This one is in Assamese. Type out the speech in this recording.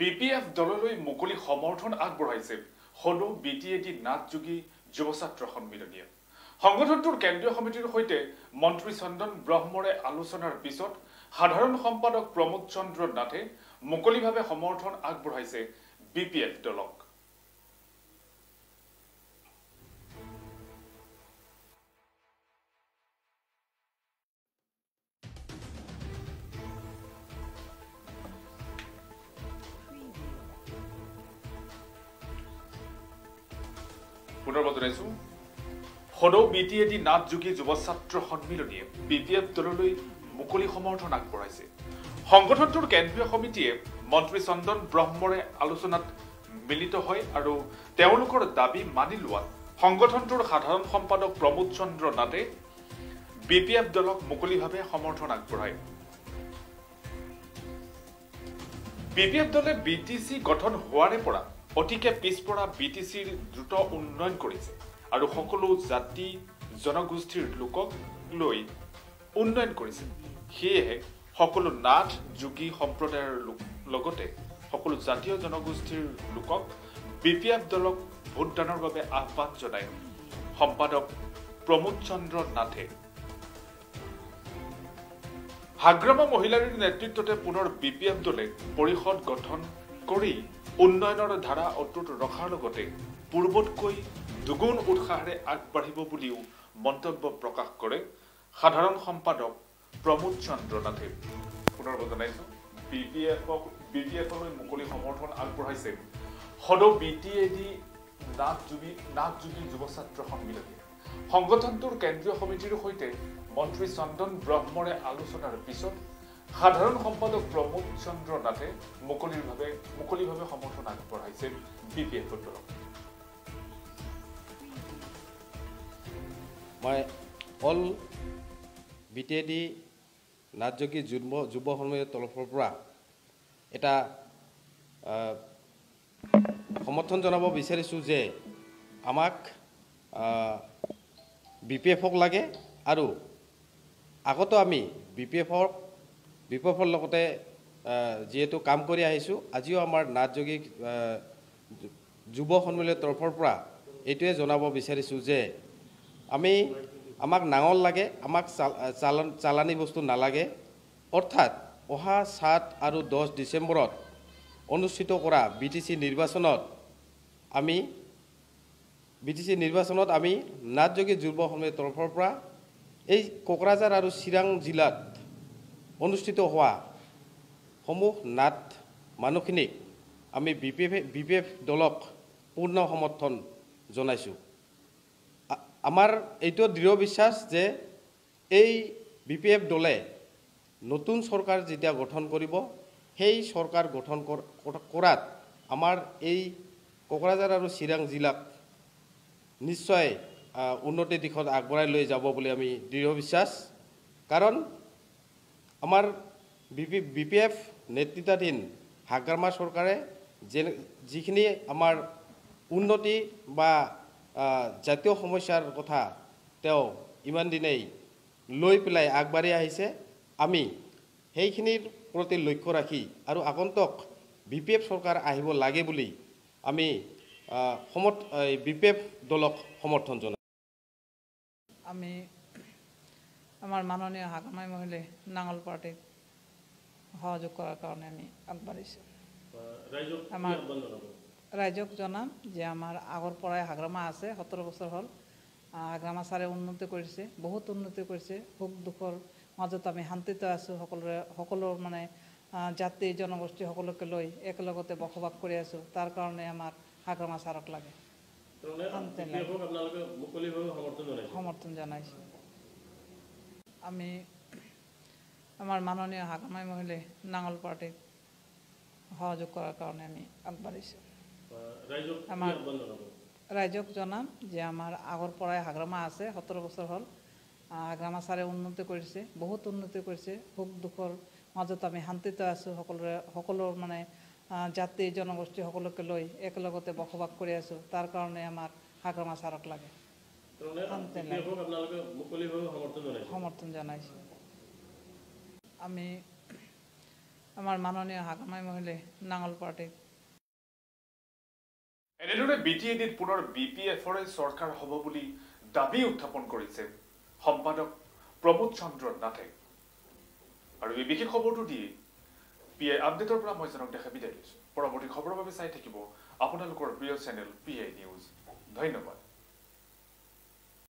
BPF দললৈ মুকলি সমৰ্থন আগবঢ়াইছে হলো BTAD নাথযোগী যুৱ ছাত্ৰ সন্মিলনীয়ে। সংগঠনটোৰ কেন্দ্ৰীয় সমিতিৰ সৈতে মন্ত্ৰী চন্দন ব্ৰহ্মৰে আলোচনাৰ পিছত সাধাৰণ সম্পাদক প্ৰমোদ চন্দ্ৰ নাথে মুকলিভাৱে সমৰ্থন আগবঢ়াইছে BPF দলক। সদৌ BTAD নাথযোগী যুৱ ছাত্ৰ সন্মিলনীয়ে BPF দললৈ মুকলি সমৰ্থন আগবঢ়াইছে। সংগঠনটোৰ কেন্দ্ৰীয় সমিতিয়ে মন্ত্ৰী চন্দন ব্ৰহ্মৰে আলোচনাত মিলিত হয় আৰু তেওঁলোকৰ দাবী মানি লোৱাত সংগঠনটোৰ সাধাৰণ সম্পাদক প্ৰমোদ চন্দ্ৰ নাথে BPF দলক মুকলিভাৱে সমৰ্থন আগবঢ়ায়। BPF দলে BTC গঠন হোৱাৰে পৰা অতিকে পিছপৰা BTCৰ দ্ৰুত উন্নয়ন কৰিছে আৰু সকলো জাতি জনগোষ্ঠীৰ লোকক লৈ উন্নয়ন কৰিছে। সেয়েহে সকলো নাথ যোগী সম্প্ৰদায়ৰ লগতে সকলো জাতীয় জনগোষ্ঠীৰ লোকক BPF দলক ভোটদানৰ বাবে আহ্বান জনায় সম্পাদক প্ৰমোদ চন্দ্ৰ নাথে। হাগ্ৰামা মহিলাৰ নেতৃত্বতে পুনৰ BPF দলে পৰিষদ গঠন কৰি উন্নয়নৰ ধাৰা অটুট ৰখাৰ লগতে পূৰ্বতকৈ দুগুণ উৎসাহেৰে আগবাঢ়িব বুলিও মন্তব্য প্ৰকাশ কৰে সাধাৰণ সম্পাদক প্ৰমোদ চন্দ্ৰ নাথে। পুনৰ জনাইছো BPFলৈ মুকলি সমৰ্থন আগবঢ়াইছে সদৌ BTAD নাথযোগী যুৱ ছাত্ৰ সন্মিলনীয়ে। সংগঠনটোৰ কেন্দ্ৰীয় সমিতিৰ সৈতে মন্ত্ৰী চন্দন ব্ৰহ্মৰে আলোচনাৰ পিছত সাধাৰণ সম্পাদক প্ৰমোদ চন্দ্ৰ নাথে মুকলিভাৱে সমৰ্থন আগবঢ়াইছে BPF দলক। মই অল BTAD নাথযোগী যুৱ সন্মিলনীৰ তৰফৰ পৰা এটা সমৰ্থন জনাব বিচাৰিছোঁ যে আমাক BPFক লাগে আৰু আগতো আমি BPFৰ লগতে যিহেতু কাম কৰি আহিছোঁ, আজিও আমাৰ নাথযোগী যুৱ সন্মিলনীৰ তৰফৰ পৰা এইটোৱে জনাব বিচাৰিছোঁ যে আমাক নাঙল লাগে, আমাক চালানী বস্তু নালাগে। অৰ্থাৎ অহা 7 আৰু 10 ডিচেম্বৰত অনুষ্ঠিত কৰা BTC নিৰ্বাচনত আমি নাথযোগী যুৱ সন্মিলনীৰ তৰফৰ পৰা এই কোকৰাঝাৰ আৰু চিৰাং জিলাত অনুষ্ঠিত হোৱা সমূহ নাথ মানুহখিনিক আমি BPF দলক পূৰ্ণ সমৰ্থন জনাইছোঁ। আমাৰ এইটো দৃঢ় বিশ্বাস যে এই BPF দলে নতুন চৰকাৰ যেতিয়া গঠন কৰিব, সেই চৰকাৰ গঠন কৰাত আমাৰ এই কোকৰাঝাৰ আৰু চিৰাং জিলাক নিশ্চয় উন্নতিৰ দিশত আগবঢ়াই লৈ যাব বুলি আমি দৃঢ় বিশ্বাস। কাৰণ আমাৰ BPF নেতৃত্বাধীন হাগ্ৰামা চৰকাৰে যিখিনি আমাৰ উন্নতি বা জাতীয় সমস্যাৰ কথা তেওঁ ইমান দিনেই লৈ পেলাই আগবাঢ়ি আহিছে, আমি সেইখিনিৰ প্ৰতি লক্ষ্য ৰাখি আৰু আগন্তুক BPF চৰকাৰ আহিব লাগে বুলি আমি BPF দলক সমৰ্থন জনাই। আমি আমাৰ মাননীয় হাগ্ৰামা মহিলাই নাঙল পাৰ্টিক সহযোগ কৰাৰ কাৰণে আমি আগবাঢ়িছোঁ। আমাৰ ৰাইজক জনাম যে আমাৰ আগৰ পৰাই হাগ্ৰামা আছে, 17 বছৰ হ'ল। হাগ্ৰামা ছাৰে উন্নতি কৰিছে, বহুত উন্নতি কৰিছে। সুখ দুখৰ মাজত আমি শান্তিত আছোঁ। সকলো মানে জাতি জনগোষ্ঠী সকলোকে লৈ একেলগতে বসবাস কৰি আছোঁ। তাৰ কাৰণে আমাৰ হাগ্ৰামা ছাৰক লাগে, সমৰ্থন জনাইছোঁ। আমি আমাৰ মাননীয় হাগ্ৰামা মহিলাই নাঙল পাৰ্টিক সহযোগ কৰাৰ কাৰণে আমি আগবাঢ়িছোঁ। আমাৰ ৰাইজক জনাম যে আমাৰ আগৰ পৰাই হাগ্ৰামা আছে, 17 বছৰ হ'ল। হাগ্ৰামা ছাৰে উন্নতি কৰিছে, বহুত উন্নতি কৰিছে। সুখ দুখৰ মাজত আমি শান্তিত আছোঁ। সকলো মানে জাতি জনগোষ্ঠী সকলোকে লৈ একেলগতে বসবাস কৰি আছোঁ। তাৰ কাৰণে আমাৰ হাগ্ৰামা ছাৰক লাগে, সমৰ্থন জনাইছোঁ। আমি আমাৰ মাননীয় হাকামাই মহিলে নাঙল পাৰ্টিত এনেদৰে BTADত পুনৰ BPFৰে চৰকাৰ হ'ব বুলি দাবী উত্থাপন কৰিছে সম্পাদক প্ৰমোদ চন্দ্ৰ নাথে আৰু এই বিশেষ খবৰটো দি PI আপডেটৰ পৰা মই জনক দেখা বিদায় লৈছো পৰৱৰ্তী খবৰৰ বাবে চাই থাকিব আপোনালোকৰ প্ৰিয় চেনেল PI নিউজ ধন্যবাদ